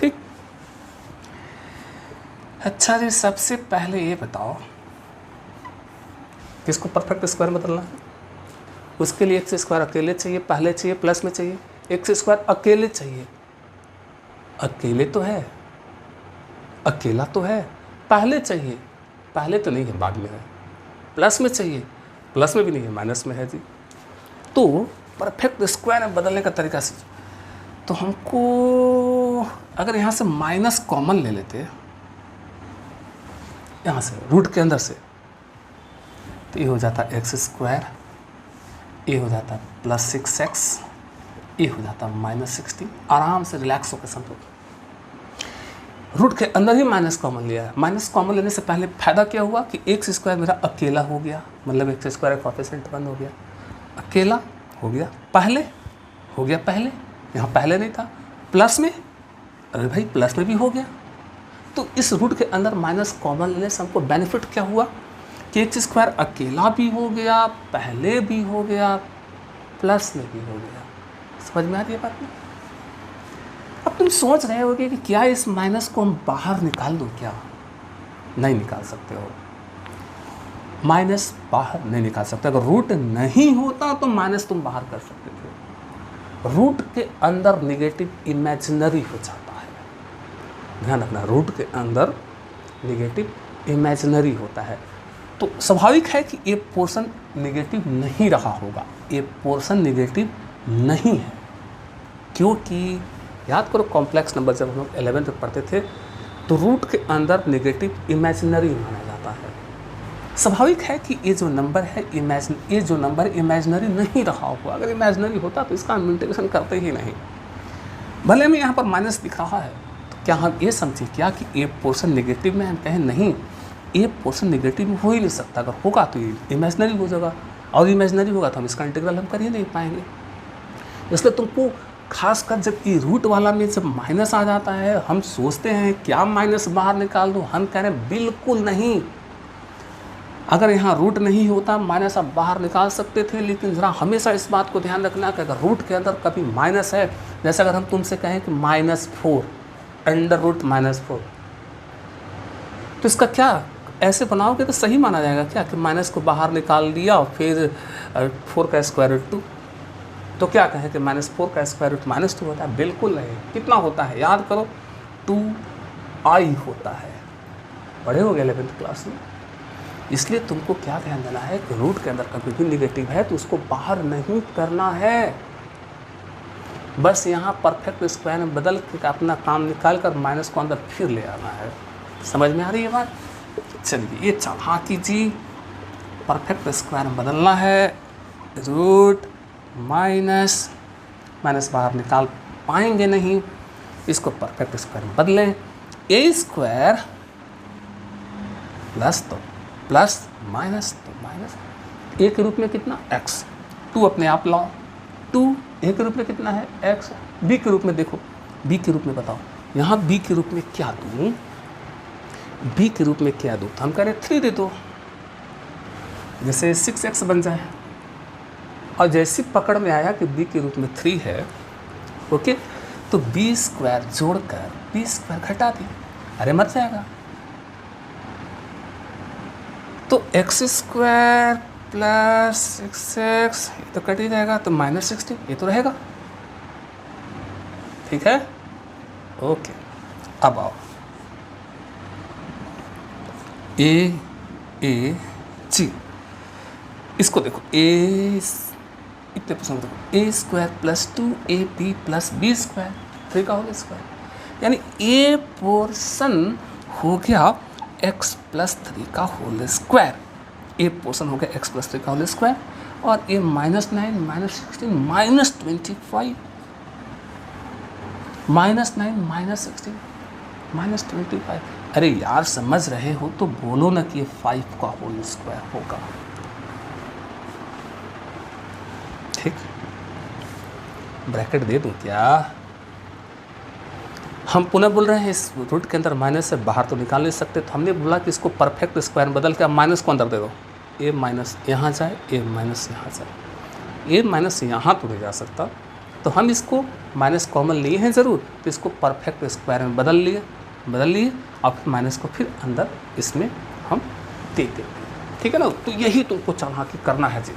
ठीक। अच्छा जी, सबसे पहले ये बताओ किसको परफेक्ट स्क्वायर में बदलना है? उसके लिए x² अकेले चाहिए, पहले चाहिए, प्लस में चाहिए, x² अकेले चाहिए, अकेले तो है, अकेला तो है, पहले चाहिए, पहले तो नहीं है, बाद में है, प्लस में चाहिए, प्लस में भी नहीं है, माइनस में है जी। तो परफेक्ट स्क्वायर में बदलने का तरीका से, तो हमको अगर यहाँ से माइनस कॉमन ले लेते, यहाँ से रूट के अंदर से, तो ये हो जाता x², ये हो जाता +6x, ये हो जाता -16। आराम से रिलैक्स होकर समझो, रूट के अंदर ही माइनस कॉमन लिया है। माइनस कॉमन लेने से पहले फायदा क्या हुआ कि x² मेरा अकेला हो गया, मतलब x² कोफिशिएंट 1 हो गया, अकेला हो गया, पहले हो गया, पहले यहाँ पहले नहीं था, प्लस में, अरे भाई प्लस में भी हो गया। तो इस रूट के अंदर माइनस कॉमन लेने से हमको बेनिफिट क्या हुआ कि x² अकेला भी हो गया, पहले भी हो गया, प्लस में भी हो गया। समझ में आ रही है बात में? अब तुम तुम सोच रहे होगे कि क्या इस माइनस को हम बाहर निकाल दूँ क्या? नहीं निकाल सकते हो, माइनस बाहर नहीं निकाल सकते। अगर रूट नहीं होता तो माइनस तुम बाहर कर सकते थे। रूट के अंदर निगेटिव इमेजिनरी हो जाता है, ध्यान रखना, रूट के अंदर निगेटिव इमेजिनरी होता है। तो स्वाभाविक है कि ये पोर्शन निगेटिव नहीं रहा होगा, ये पोर्शन निगेटिव नहीं है, क्योंकि याद करो कॉम्प्लेक्स नंबर जब हम लोग 11th में पढ़ते थे तो रूट के अंदर निगेटिव इमेजिनरी माना जाता है। स्वाभाविक है कि ये जो नंबर है इमेजिनरी नहीं रहा होगा। अगर इमेजिनरी होता तो इसका हम इंटीग्रेशन करते ही नहीं। भले में यहाँ पर माइनस दिख रहा है तो क्या हम ये समझे क्या कि ये पोर्शन निगेटिव में हम कहें नहीं, ये पोर्शन नेगेटिव हो ही नहीं सकता। अगर होगा तो ये इमेजिनरी हो जाएगा, और इमेजिनरी होगा तो हम इसका इंटीग्रल हम कर ही नहीं पाएंगे। इसलिए तुमको खासकर जब ये रूट वाला में जब माइनस आ जाता है, हम सोचते हैं क्या माइनस बाहर निकाल दूँ, हम कह रहे हैं बिल्कुल नहीं। अगर यहाँ रूट नहीं होता माइनस आप बाहर निकाल सकते थे, लेकिन ज़रा हमेशा इस बात को ध्यान रखना कि अगर रूट के अंदर कभी माइनस है, जैसे अगर हम तुमसे कहें कि -4 अंडर रूट -4, तो इसका क्या ऐसे बनाओगे तो सही माना जाएगा क्या कि माइनस को बाहर निकाल दिया और फिर 4 का स्क्वायर रूट 2, तो क्या कहें कि -4 का स्क्वायर रूट -2 होता है? बिल्कुल नहीं। कितना होता है याद करो, 2i होता है, पढ़े हो गए 11th क्लास में। इसलिए तुमको क्या ध्यान देना है कि रूट के अंदर कभी भी निगेटिव है तो उसको बाहर नहीं करना है, बस यहाँ परफेक्ट स्क्वायर में बदल के अपना काम निकाल कर माइनस को अंदर फिर ले आना है। समझ में आ रही है बात? चलिए ये चालाकी जी, परफेक्ट स्क्वायर में बदलना है, रूट माइनस बाहर निकाल पाएंगे नहीं, इसको परफेक्ट स्क्वायर में बदलें। ए स्क्वायर प्लस तो प्लस माइनस तो माइनस, ए के रूप में कितना x, 2 अपने आप लाओ, 2 ए के रूप में कितना है x, b के रूप में देखो, b के रूप में बताओ यहाँ b के रूप में क्या दूँ, b के रूप में क्या दूँ, तो हम कह रहे 3 दे दो, जैसे 6x बन जाए। और जैसी पकड़ में आया कि b के रूप में 3 है, ओके, तो b स्क्वायर जोड़कर b स्क्वायर घटा दी, अरे मर जाएगा, तो x स्क्वायर प्लस 6x ये तो कट ही जाएगा, तो -16 ये तो रहेगा। ठीक है, ओके। अब आओ जी, इसको देखो, इतने पसंद देखो, a square plus 2ab plus b square 3 का होल स्क्वायर, यानी a पोर्शन हो गया x प्लस 3 का होल स्क्वायर, ए पोर्शन हो गया x प्लस 3 का होल स्क्वायर, और ए -9 -16 -25 -9 -16 -25। अरे यार समझ रहे हो तो बोलो ना कि ये 5 का होल स्क्वायर होगा। ठीक, ब्रैकेट दे दूं क्या? हम पुनः बोल रहे हैं इस रूट के अंदर माइनस से बाहर तो निकाल नहीं सकते, तो हमने बोला कि इसको परफेक्ट स्क्वायर बदल के माइनस को अंदर दे दो, ए माइनस यहाँ जाए, ए माइनस यहाँ जाए, ए माइनस यहाँ तो नहीं जा सकता, तो हम इसको माइनस कॉमन लिए हैं ज़रूर, तो इसको परफेक्ट स्क्वायर में बदल लिए और फिर माइनस को फिर अंदर इसमें हम दे देंगे। ठीक है ना, तो यही तुमको चालाकी करना है जी,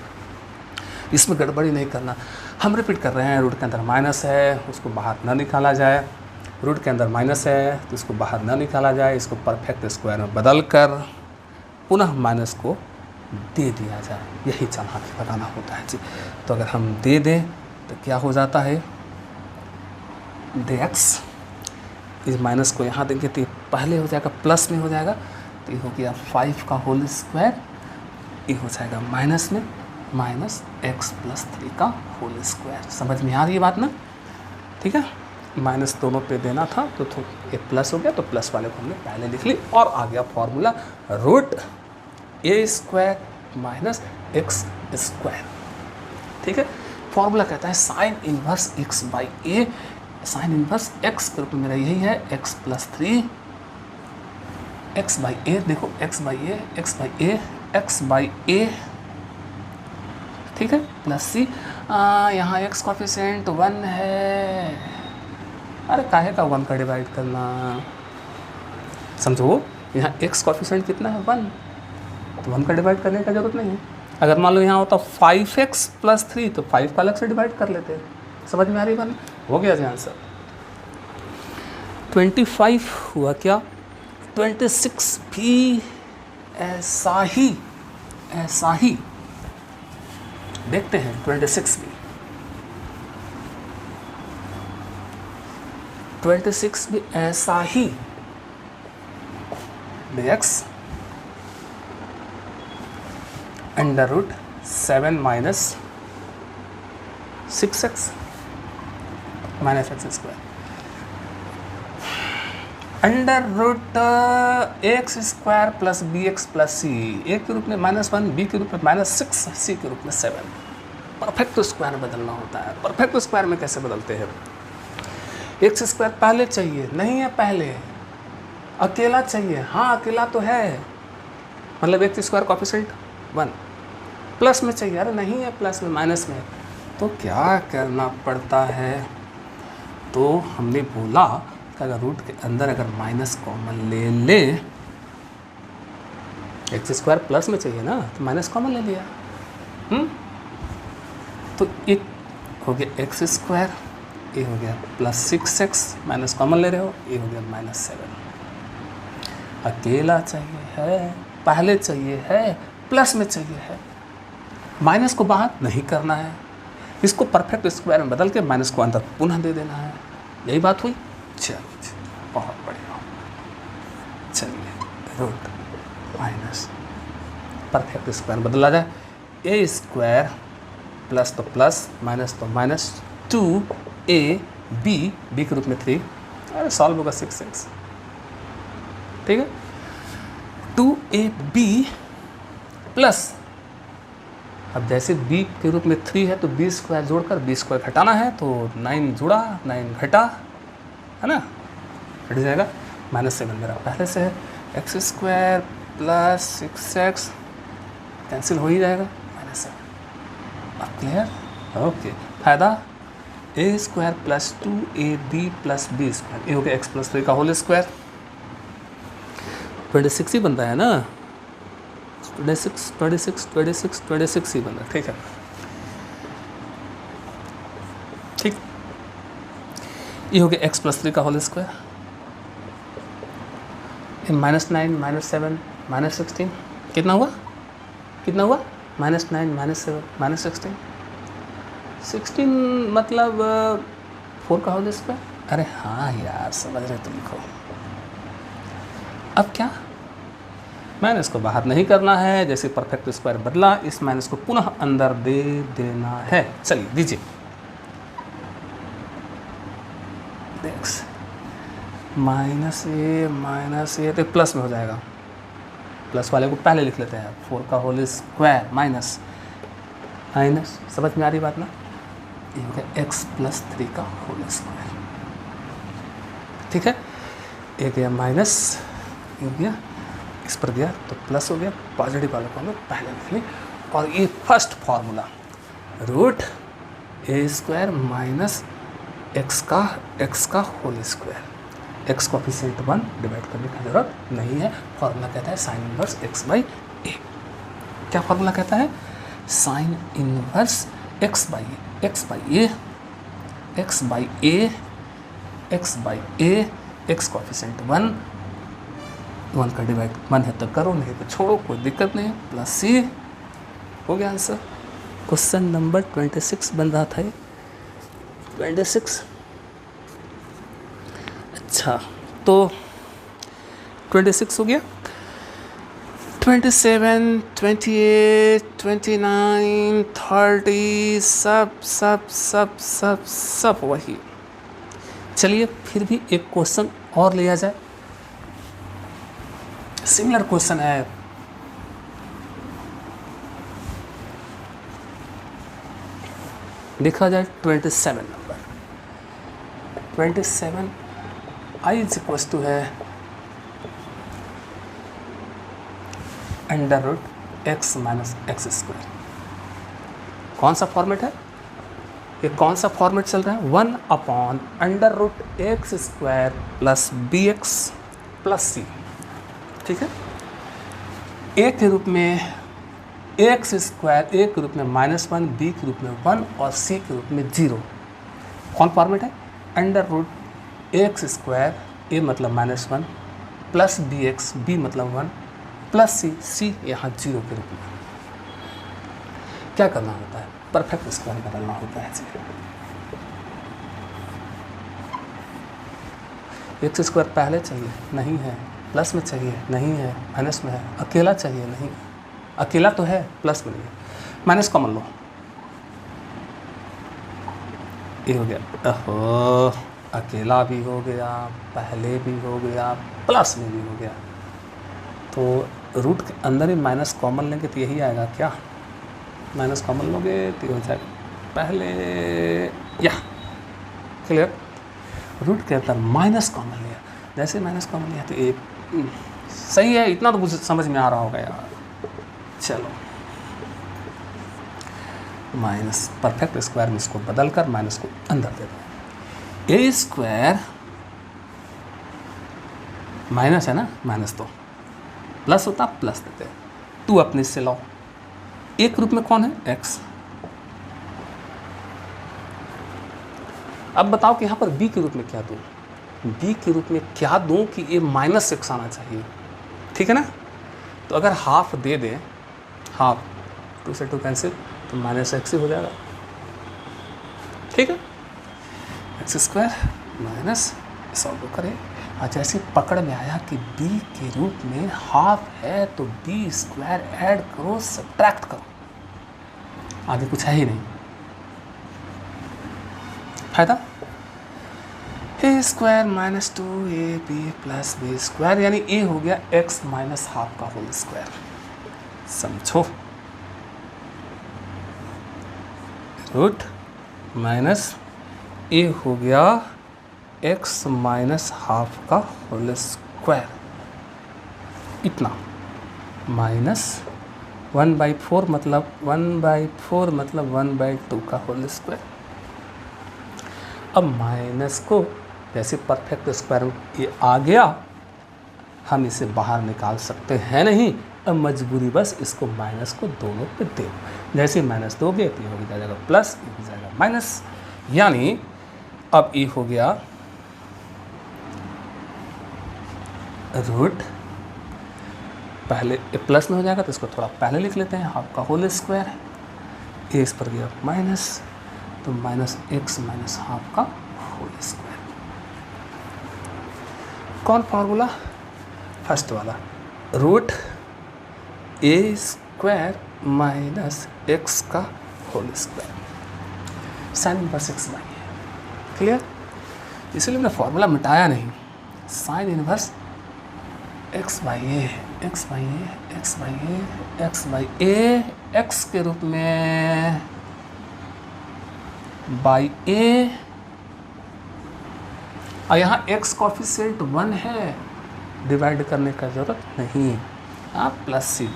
इसमें गड़बड़ी नहीं करना। हम रिपीट कर रहे हैं, रूट के अंदर माइनस है उसको बाहर ना निकाला जाए, रूट के अंदर माइनस है तो इसको बाहर ना निकाला जाए, इसको परफेक्ट स्क्वायर में बदल कर पुनः माइनस को दे दिया जाए, यही चालाकी बताना होता है जी। तो अगर हम दे दें तो क्या हो जाता है, dx, इस माइनस को यहाँ देंगे तो पहले हो जाएगा प्लस में हो जाएगा, तो ये हो गया 5 का होल स्क्वायर, ये हो जाएगा माइनस में -x प्लस 3 का होल स्क्वायर। समझ में आ रही है बात ना? ठीक है, माइनस दोनों पे देना था तो ये प्लस हो गया, तो प्लस वाले को हमने पहले लिख ली, और आ गया फॉर्मूला रूट ए स्क्वायर माइनस एक्स स्क्वायर। ठीक है, फॉर्मूला कहता है sine inverse x by A, sign inverse x के रूप में मेरा यही है x plus 3 x by a, देखो x बाई ए, ठीक है, प्लस c, यहाँ x कॉफिशेंट 1 है, अरे काहे का 1 का डिवाइड करना, समझो यहाँ x कोफिशिएंट कितना है 1, तो 1 का डिवाइड करने का जरूरत नहीं है। अगर मान लो यहाँ होता 5x + 3 तो 5 का अलग से डिवाइड कर लेते हैं। समझ में आ रही बात? हो गया जी आंसर। 25 हुआ क्या, 26 भी ऐसा ही देखते हैं। 26 भी ऐसा ही dx √7 - 6x - x², √ax² + bx + c, a के रूप में -1, b के रूप में -6, c के रूप में 7। परफेक्ट स्क्वायर में बदलना होता है। परफेक्ट स्क्वायर में कैसे बदलते हैं? x² पहले चाहिए, नहीं है पहले, अकेला चाहिए। हाँ अकेला तो है, मतलब x² कोफिशिएंट 1, प्लस में चाहिए, अरे नहीं है प्लस में, माइनस में, तो क्या करना पड़ता है? तो हमने बोला कि अगर रूट के अंदर अगर माइनस कॉमन ले ले, x² प्लस में चाहिए ना, तो माइनस कॉमन ले लिया। तो एक हो गया x², ये हो गया +6x, माइनस कॉमन ले रहे हो, ये हो गया -7। अकेला चाहिए है, पहले चाहिए है, प्लस में चाहिए है, माइनस को बाहर नहीं करना है, इसको परफेक्ट स्क्वायर में बदल के माइनस को अंदर पुनः दे देना है। यही बात हुई। चलिए बहुत बढ़िया। चलिए √- परफेक्ट स्क्वायर बदला जाए, a² प्लस तो प्लस, माइनस तो माइनस, 2ab b के रूप में 3, अरे सॉल्व होगा 6x, ठीक है। 2ab प्लस, अब जैसे b के रूप में 3 है तो b² जोड़कर b² घटाना है, तो 9 जुड़ा 9 घटा, है ना, घट जाएगा। -7 मेरा पहले से है, x² + 6x कैंसिल हो ही जाएगा, -7। अब क्लियर? ओके। फायदा a² + 2ab + b², ये हो गया x + 3 का होल स्क्वायर। 26 ही बनता है ना, 26 ही बन रहा है, ठीक है। ठीक, ये हो गया x + 3 का होल स्क्वायर। -9 - 7 - 16 कितना हुआ? -9 - 7 - 16 मतलब 4 का होल स्क्वायर। अरे हाँ यार, समझ रहे तुम लिखो। अब क्या, माइनस को बाहर नहीं करना है, जैसे परफेक्ट स्क्वायर बदला, इस माइनस को पुनः अंदर दे देना है। चलिए दीजिए, x -a तो प्लस में हो जाएगा, प्लस वाले को पहले लिख लेते हैं, 4 का होल स्क्वायर माइनस, समझ में आ रही बात ना? ये हो गया x + 3 का होल स्क्वायर, ठीक है। एक गया माइनस, ये हो गया, इस पर गया तो प्लस हो गया, पॉजिटिव वाले को हम लोग पहले लिख लें। और ये फर्स्ट फार्मूला, √a² - x का whole square, x coefficient 1 divide करने की जरूरत नहीं है। फार्मूला कहता है sin इनवर्स x/a। क्या फार्मूला कहता है? sin inverse x/a, x coefficient 1 का डिवाइड 1 है तो करो, नहीं तो छोड़ो, कोई दिक्कत नहीं है, +c हो गया आंसर। क्वेश्चन नंबर 26 बन रहा था, 26। अच्छा, तो 26 हो गया, 27, 28, 29, 30 सब वही। चलिए फिर भी एक क्वेश्चन और लिया जाए, सिमिलर क्वेश्चन है। लिखा जाए 27 नंबर, 27 i = है √x - x²। कौन सा फॉर्मेट है? ये कौन सा फॉर्मेट चल रहा है, 1/√x² plus bx plus c, ठीक है। a के रूप में x², a के रूप में -1, b के रूप में 1 और c के रूप में 0। कौन फॉर्मेट है, √x², a मतलब -1 प्लस bx, b मतलब 1 प्लस c यहाँ 0 के रूप में। क्या करना होता है, परफेक्ट स्क्वायर बदलना होता है। x² पहले चाहिए, नहीं है, प्लस में चाहिए, नहीं है, माइनस में है, अकेला चाहिए, नहीं, अकेला तो है, प्लस में नहीं है, माइनस कॉमन लो, ये हो गया, ओहो, अकेला भी हो गया, पहले भी हो गया, प्लस में भी हो गया। तो रूट के अंदर ही माइनस कॉमन लेंगे तो यही आएगा क्या, माइनस कॉमन लोगे तो हो जाएगा पहले, या क्लियर। रूट के अंदर माइनस कॉमन लिया, जैसे माइनस कॉमन लिया तो एक सही है, इतना तो मुझे समझ में आ रहा होगा यार। चलो माइनस, परफेक्ट स्क्वायर में इसको बदल कर माइनस को अंदर दे दो। a² माइनस है ना, माइनस तो प्लस होता, प्लस देते हैं, 2 अपने से लाओ, एक रूप में कौन है, x। अब बताओ कि यहाँ पर b के रूप में क्या दूँ, b के रूप में क्या दूँ कि ये -x आना चाहिए, ठीक है ना। तो अगर हाफ दे दें, हाफ, 2 से 2 कैंसिल, तो -x ही हो जाएगा, ठीक है। x² माइनस, सॉल्व करें, और जैसे पकड़ में आया कि b के रूप में हाफ है तो b² ऐड करो, सब्ट्रैक्ट करो, आगे कुछ है ही नहीं, फायदा। a² - 2ab प्लस b² यानी a हो गया x माइनस हाफ का होल स्क्वायर, समझो। रूट माइनस a हो गया x माइनस हाफ का होल स्क्वायर, इतना, माइनस 1/4 मतलब 1/4 मतलब 1/2 का होल स्क्वायर। अब माइनस को जैसे परफेक्ट स्क्वायर ये आ गया, हम इसे बाहर निकाल सकते हैं नहीं, अब मजबूरी बस इसको माइनस को दोनों पे दे दो, जैसे माइनस दोगे तो ये हो जाएगा प्लस, ये हो जाएगा माइनस, यानी अब ये हो गया रूट, पहले प्लस में हो जाएगा तो इसको थोड़ा पहले लिख लेते हैं, हाफ का होल स्क्वायर, ये इस पर गया माइनस, तो -x माइनस हाफ का होल स्क्वायर। कौन फार्मूला, फर्स्ट वाला, रूट a² माइनस x का whole square, sine inverse x by है, क्लियर। इसलिए मैंने फार्मूला मिटाया नहीं, sine inverse x by a, x by a, x by a, x by a, x के रूप में बाई ए, और यहाँ x कॉफिशिएंट 1 है, डिवाइड करने का जरूरत नहीं, आप प्लस सी।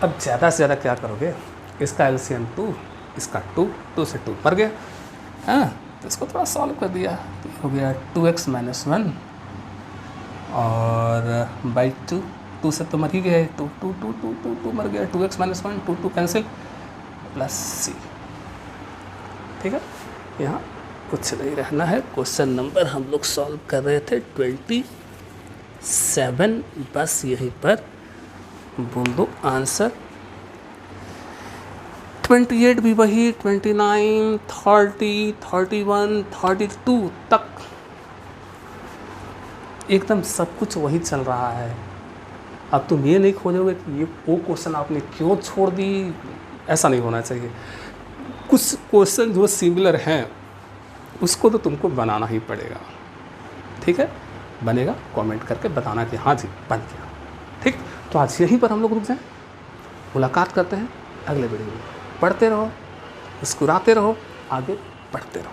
अब ज़्यादा से ज़्यादा क्या करोगे, इसका एलसीएम 2, इसका 2 से 2 मर गया, हाँ, तो इसको थोड़ा सॉल्व कर दिया तो हो गया 2x माइनस 1 और बाई 2 से तो मर ही गया, 2 मर गया, 2x माइनस 1, 2 कैंसिल, प्लस सी, ठीक है। यहाँ कुछ नहीं रहना है। क्वेश्चन नंबर हम लोग सॉल्व कर रहे थे 27, बस यहीं पर बोल दो आंसर। 28 भी वही, 29, 30, 31, 32 तक एकदम सब कुछ वही चल रहा है। अब तुम ये नहीं खोजोगे कि ये वो क्वेश्चन आपने क्यों छोड़ दी, ऐसा नहीं होना चाहिए। कुछ क्वेश्चन जो सिमिलर हैं उसको तो तुमको बनाना ही पड़ेगा, ठीक है। बनेगा कमेंट करके बताना कि हाँ जी बन गया, ठीक। तो आज यहीं पर हम लोग रुक जाएं, मुलाकात करते हैं अगले वीडियो में। पढ़ते रहो, मुस्कुराते रहो, आगे बढ़ते रहो।